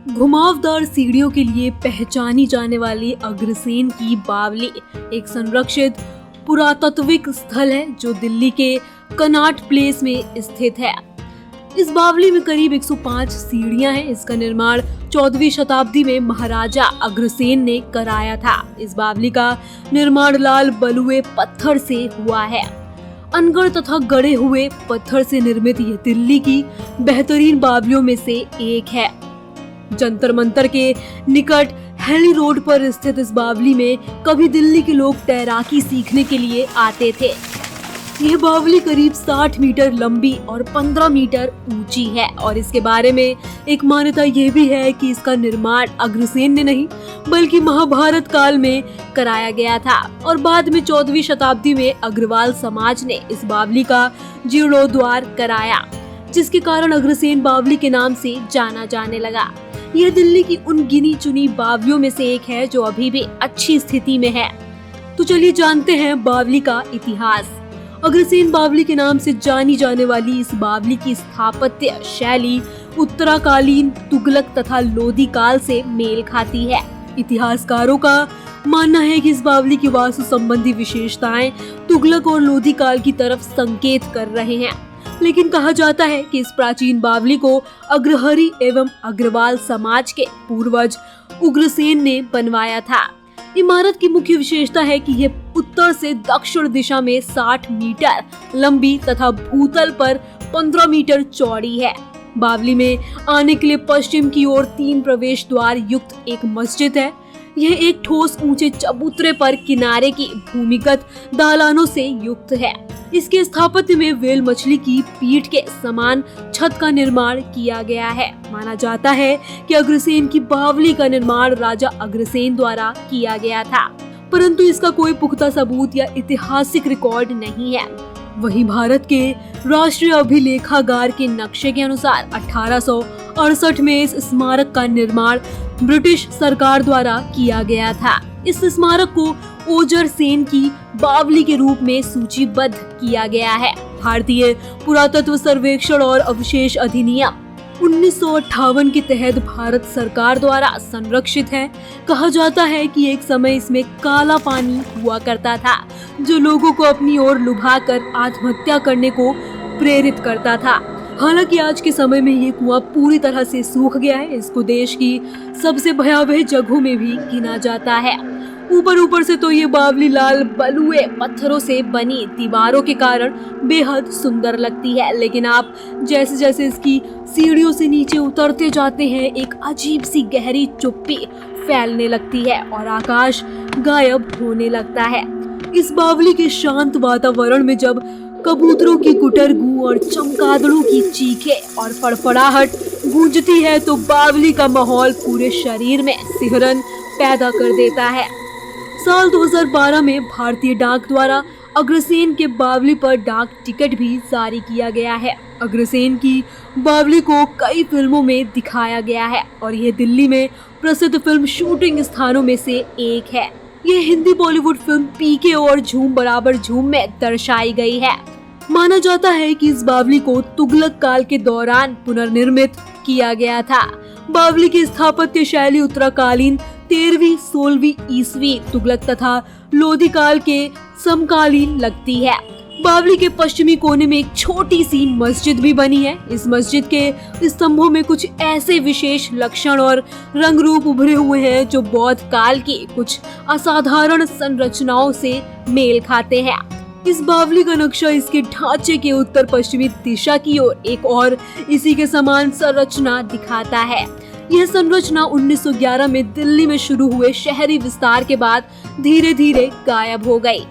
घुमावदार सीढ़ियों के लिए पहचानी जाने वाली अग्रसेन की बावली एक संरक्षित पुरातात्विक स्थल है जो दिल्ली के कनॉट प्लेस में स्थित है। इस बावली में करीब 105 सीढ़ियां हैं। इसका निर्माण 14वीं शताब्दी में महाराजा अग्रसेन ने कराया था। इस बावली का निर्माण लाल बलुए पत्थर से हुआ है। अनगढ़ तथा गढ़े हुए पत्थर से निर्मित यह दिल्ली की बेहतरीन बावलियों में से एक है। जंतर मंतर के निकट हेली रोड पर स्थित इस बावली में कभी दिल्ली के लोग तैराकी सीखने के लिए आते थे। यह बावली करीब 60 मीटर लंबी और 15 मीटर ऊंची है और इसके बारे में एक मान्यता यह भी है कि इसका निर्माण अग्रसेन ने नहीं बल्कि महाभारत काल में कराया गया था और बाद में 14वीं शताब्दी में अग्रवाल समाज ने इस बावली का जीर्णोद्धार कराया, जिसके कारण अग्रसेन बावली के नाम से जाना जाने लगा। यह दिल्ली की उन गिनी चुनी बावलियों में से एक है जो अभी भी अच्छी स्थिति में है। तो चलिए जानते हैं बावली का इतिहास। अग्रसेन बावली के नाम से जानी जाने वाली इस बावली की स्थापत्य शैली उत्तराकालीन तुगलक तथा लोधी काल से मेल खाती है। इतिहासकारों का मानना है कि इस बावली की वास्तु संबंधी विशेषताएं तुगलक और लोधी काल की तरफ संकेत कर रहे हैं, लेकिन कहा जाता है कि इस प्राचीन बावली को अग्रहरि एवं अग्रवाल समाज के पूर्वज उग्रसेन ने बनवाया था। इमारत की मुख्य विशेषता है कि यह उत्तर से दक्षिण दिशा में 60 मीटर लंबी तथा भूतल पर 15 मीटर चौड़ी है। बावली में आने के लिए पश्चिम की ओर 3 प्रवेश द्वार युक्त एक मस्जिद है। यह एक ठोस ऊंचे चबूतरे पर किनारे की भूमिगत दालानों से युक्त है। इसके स्थापत्य में वेल मछली की पीठ के समान छत का निर्माण किया गया है। माना जाता है कि अग्रसेन की बावली का निर्माण राजा अग्रसेन द्वारा किया गया था, परंतु इसका कोई पुख्ता सबूत या ऐतिहासिक रिकॉर्ड नहीं है। वहीं भारत के राष्ट्रीय अभिलेखागार के नक्शे के अनुसार 1868 में इस स्मारक का निर्माण ब्रिटिश सरकार द्वारा किया गया था। इस स्मारक को ओजर सेन की बावली के रूप में सूचीबद्ध किया गया है। भारतीय पुरातत्व सर्वेक्षण और अवशेष अधिनियम 1958 के तहत भारत सरकार द्वारा संरक्षित है। कहा जाता है कि एक समय इसमें काला पानी हुआ करता था जो लोगों को अपनी ओर लुभाकर आत्महत्या करने को प्रेरित करता था। हालांकि आज के समय में ये कुआं पूरी तरह से सूख गया है। इसको देश की सबसे भयावह जगहों में भी गिना जाता है। ऊपर से तो ये बावली लाल बलुए पत्थरों से बनी दीवारों के कारण बेहद सुंदर लगती है, लेकिन आप जैसे जैसे इसकी सीढ़ियों से नीचे उतरते जाते हैं एक अजीब सी गहरी चुप्पी फैलने लगती है और आकाश गायब होने लगता है। इस बावली के शांत वातावरण में जब कबूतरों की गुटरगू और चमगादड़ों की चीखें और फड़फड़ाहट गूंजती है तो बावली का माहौल पूरे शरीर में सिहरन पैदा कर देता है। साल 2012 में भारतीय डाक द्वारा अग्रसेन के बावली पर डाक टिकट भी जारी किया गया है। अग्रसेन की बावली को कई फिल्मों में दिखाया गया है और यह दिल्ली में प्रसिद्ध फिल्म शूटिंग स्थानों में से एक है। यह हिंदी बॉलीवुड फिल्म पीके और झूम बराबर झूम में दर्शाई गई है। माना जाता है कि इस बावली को तुगलक काल के दौरान पुनर्निर्मित किया गया था। बावली की स्थापत्य शैली उत्तराकालीन 13वीं 16वीं ईस्वी तुगलक तथा लोधी काल के समकालीन लगती है। बावली के पश्चिमी कोने में एक छोटी सी मस्जिद भी बनी है। इस मस्जिद के स्तंभों में कुछ ऐसे विशेष लक्षण और रंग रूप उभरे हुए हैं जो बौद्ध काल की कुछ असाधारण संरचनाओं से मेल खाते हैं। इस बावली का नक्शा इसके ढांचे के उत्तर पश्चिमी दिशा की ओर एक और इसी के समान संरचना दिखाता है। यह संरचना 1911 में दिल्ली में शुरू हुए शहरी विस्तार के बाद धीरे धीरे गायब हो गई।